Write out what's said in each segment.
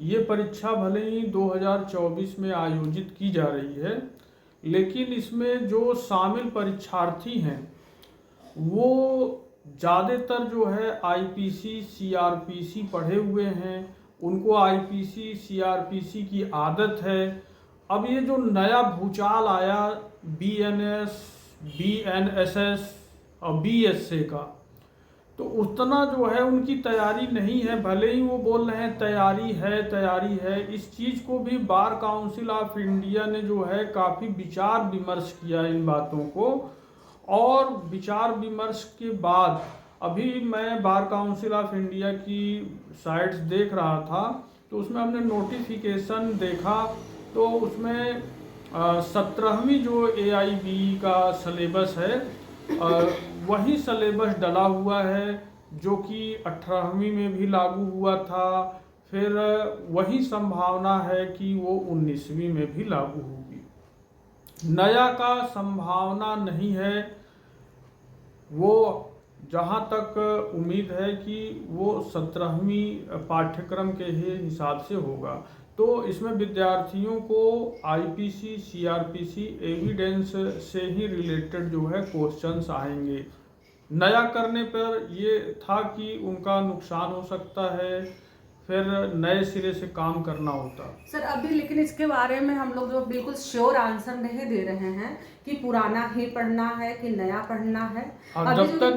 ये परीक्षा भले ही 2024 में आयोजित की जा रही है, लेकिन इसमें जो शामिल परीक्षार्थी हैं वो ज़्यादातर जो है आईपीसी सीआरपीसी पढ़े हुए हैं, उनको आईपीसी सीआरपीसी की आदत है। अब ये जो नया भूचाल आया बीएनएस बीएनएसएस और बीएसए का, तो उतना जो है उनकी तैयारी नहीं है। भले ही वो बोल रहे हैं तैयारी है, इस चीज़ को भी बार काउंसिल ऑफ इंडिया ने जो है काफ़ी विचार विमर्श किया इन बातों को, और विचार विमर्श के बाद अभी मैं बार काउंसिल ऑफ इंडिया की साइट्स देख रहा था, तो उसमें हमने नोटिफिकेशन देखा, तो उसमें 17वीं जो AIB का सिलेबस है वही सिलेबस डला हुआ है जो कि 18वीं में भी लागू हुआ था। फिर वही संभावना है कि वो 19वीं में भी लागू होगी। नया का संभावना नहीं है। वो जहाँ तक उम्मीद है कि वो 17वीं पाठ्यक्रम के ही हिसाब से होगा। तो इसमें विद्यार्थियों को आईपीसी सीआरपीसी एविडेंस से ही रिलेटेड जो है क्वेश्चंस आएंगे। नया करने पर ये था कि उनका नुकसान हो सकता है, फिर नए सिरे से काम करना होता। सर अभी लेकिन इसके बारे में हम लोग जो बिल्कुल श्योर आंसर नहीं दे रहे हैं कि पुराना ही पढ़ना है कि नया पढ़ना है। जब तक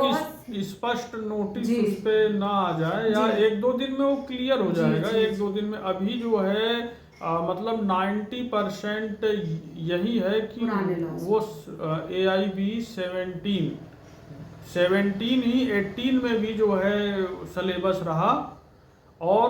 स्पष्ट नोटिस उस पे ना आ जाए, या 1-2 दिन में वो क्लियर हो जाएगा। 1-2 दिन में अभी जो है मतलब 90% यही है कि वो AIB 17 ही 18 में भी जो है सिलेबस रहा, और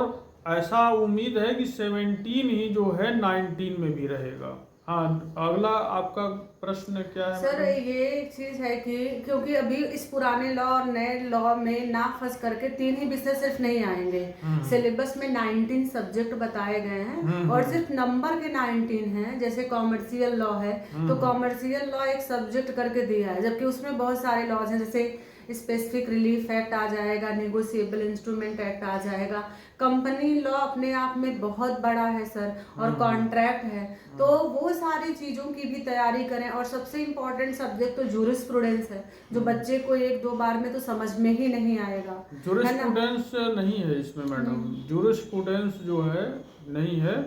ऐसा उम्मीद है कि 17 ही जो है 19 में भी रहेगा। हाँ, अगला आपका प्रश्न क्या है? सर ये एक चीज है कि क्योंकि अभी इस पुराने लॉ और नए लॉ में ना फंस करके 3 ही विषय सिर्फ नहीं आएंगे। सिलेबस में 19 सब्जेक्ट बताए गए हैं और सिर्फ नंबर के 19 हैं। जैसे कॉमर्शियल लॉ है तो कॉमर्शियल लॉ एक सब्जेक्ट करके दिया है, जबकि उसमें बहुत सारे लॉज हैं। जैसे स्पेसिफिक रिलीफ एक्ट आ जाएगा, नेगोशिएबल इंस्ट्रूमेंट एक्ट आ जाएगा। कंपनी लॉ अपने आप में बहुत बड़ा है सर, और कॉन्ट्रैक्ट है। तो वो सारी चीज़ों की भी तैयारी करें। और सबसे इम्पोर्टेंट सब्जेक्ट तो जूरिस्प्रूडेंस है, जो बच्चे को 1-2 बार में तो समझ में ही नहीं आएगा। जूरिस्प्रूडेंस नहीं है इसमें मैडम, जूरिस्प्रूडेंस जो है नहीं है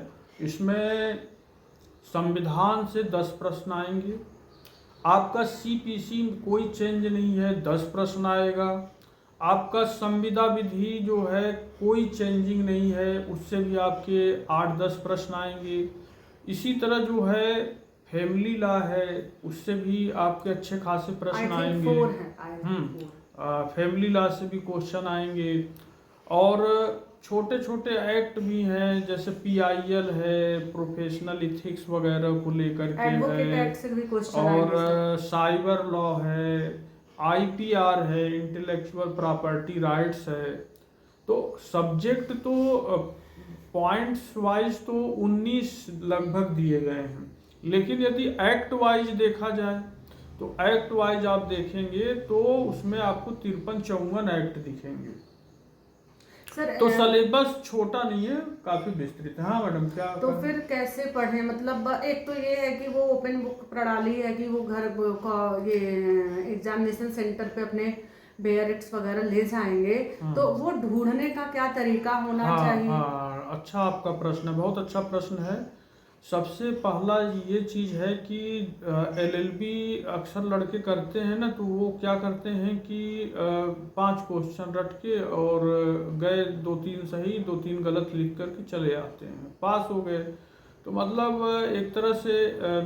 इसमें। संविधान से 10 प्रश्न आएंगे। आपका CPC में कोई चेंज नहीं है, 10 प्रश्न आएगा। आपका संविदा विधि जो है कोई चेंजिंग नहीं है, उससे भी आपके 8-10 प्रश्न आएंगे। इसी तरह जो है फैमिली लॉ है, उससे भी आपके अच्छे खासे प्रश्न आएंगे। फैमिली लॉ से भी क्वेश्चन आएंगे। और छोटे छोटे एक्ट भी हैं, जैसे PIL है, प्रोफेशनल इथिक्स वगैरह को लेकर के है, और साइबर लॉ है, IPR है, इंटेलेक्चुअल प्रॉपर्टी राइट्स है। तो सब्जेक्ट तो पॉइंट्स वाइज तो 19 लगभग दिए गए हैं, लेकिन यदि एक्ट वाइज देखा जाए तो एक्ट वाइज आप देखेंगे तो उसमें आपको 53-54 एक्ट दिखेंगे। तो सिलेबस छोटा नहीं है, काफी विस्तृत है। हाँ मैडम, क्या तो फिर कैसे पढ़ें? मतलब एक तो ये है कि वो ओपन बुक प्रणाली है कि वो घर ये एग्जामिनेशन सेंटर पे अपने बेयरिट्स वगैरह ले जाएंगे, तो वो ढूंढने का क्या तरीका होना चाहिए? अच्छा आपका प्रश्न है, बहुत अच्छा प्रश्न है। सबसे पहला ये चीज़ है कि LLB अक्सर लड़के करते हैं ना, तो वो क्या करते हैं कि 5 क्वेश्चन रट के और गए, 2-3 सही 2-3 गलत लिख करके चले आते हैं, पास हो गए। तो मतलब एक तरह से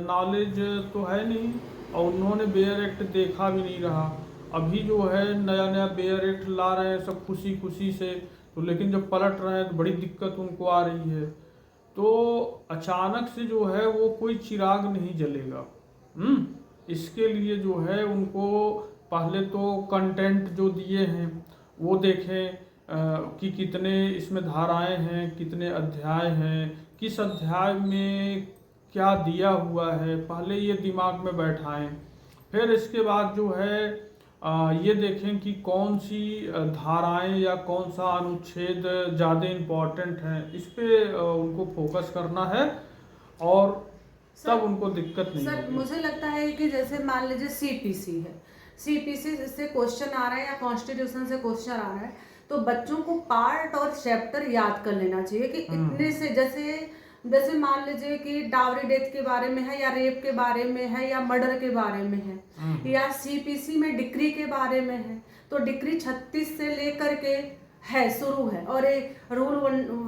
नॉलेज तो है नहीं, और उन्होंने बेयर एक्ट देखा भी नहीं रहा। अभी जो है नया नया बेयर एक्ट ला रहे हैं सब खुशी खुशी से, तो लेकिन जब पलट रहे हैं तो बड़ी दिक्कत उनको आ रही है। तो अचानक से जो है वो कोई चिराग नहीं जलेगा। इसके लिए जो है उनको पहले तो कंटेंट जो दिए हैं वो देखें कि कितने इसमें धाराएं हैं, कितने अध्याय हैं, किस अध्याय में क्या दिया हुआ है, पहले ये दिमाग में बैठाएं। फिर इसके बाद जो है ये देखें कि कौन सी धाराएं या कौन सा अनुच्छेद ज़्यादा इम्पोर्टेंट है, इस पे उनको फोकस करना है और तब उनको दिक्कत नहीं सर होगी। मुझे लगता है कि जैसे मान लीजिए सीपीसी है, सीपीसी से क्वेश्चन आ रहा है या कॉन्स्टिट्यूशन से क्वेश्चन आ रहा है, तो बच्चों को पार्ट और चैप्टर याद कर लेना चाहिए कि इतने से जैसे मान लीजिए कि डावरी डेथ के बारे में है या रेप के बारे में है या मर्डर के बारे में है या सीपीसी में डिक्री के बारे में है, तो डिक्री 36 से लेकर के है शुरू है और एक रूल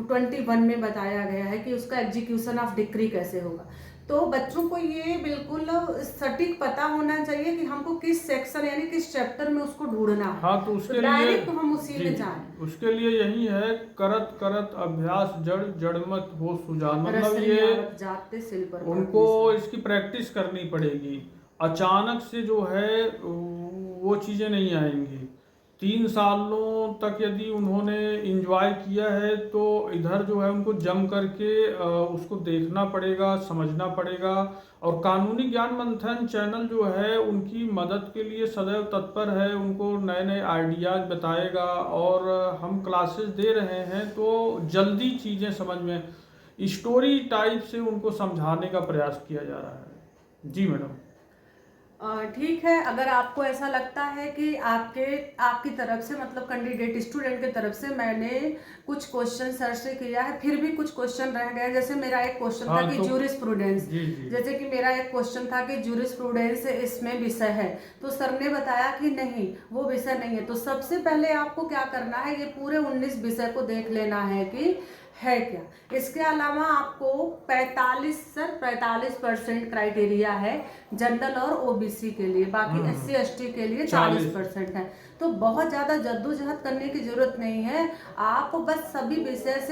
21 में बताया गया है कि उसका एग्जीक्यूशन ऑफ डिक्री कैसे होगा। तो बच्चों को ये बिल्कुल सटीक पता होना चाहिए कि हमको किस सेक्शन यानी किस चैप्टर में उसको ढूंढना है। हाँ, तो उसके लिए डायरेक्ट हम उसी जी, में जाएं। उसके लिए यही है, करत करत अभ्यास जड़ जड़ मत हो सुजान, मतलब रसरी ये आवत जाते सिल पर उनको इसकी प्रैक्टिस करनी पड़ेगी। अचानक से जो है वो चीज़ें नहीं आएंगी। 3 सालों तक यदि उन्होंने इंजॉय किया है तो इधर जो है उनको जम करके उसको देखना पड़ेगा, समझना पड़ेगा। और कानूनी ज्ञान मंथन चैनल जो है उनकी मदद के लिए सदैव तत्पर है, उनको नए नए आइडियाज़ बताएगा और हम क्लासेस दे रहे हैं तो जल्दी चीज़ें समझ में, स्टोरी टाइप से उनको समझाने का प्रयास किया जा रहा है। जी मैडम। ठीक है, अगर आपको ऐसा लगता है कि आपकी तरफ से मतलब कैंडिडेट स्टूडेंट की तरफ से मैंने कुछ क्वेश्चन सर से किया है, फिर भी कुछ क्वेश्चन रह गए, जैसे मेरा एक क्वेश्चन था कि जूरिस्प्रूडेंस, जैसे कि मेरा एक क्वेश्चन था कि जूरिस्प्रूडेंस इसमें विषय है, तो सर ने बताया कि नहीं वो विषय नहीं है। तो सबसे पहले आपको क्या करना है, ये पूरे 19 विषय को देख लेना है कि है क्या। इसके अलावा आपको 45% क्राइटेरिया है जनरल और ओबीसी के लिए, बाकी SC ST के लिए 40% है। तो बहुत ज़्यादा जद्दोजहद करने की जरूरत नहीं है, आप बस सभी विषय से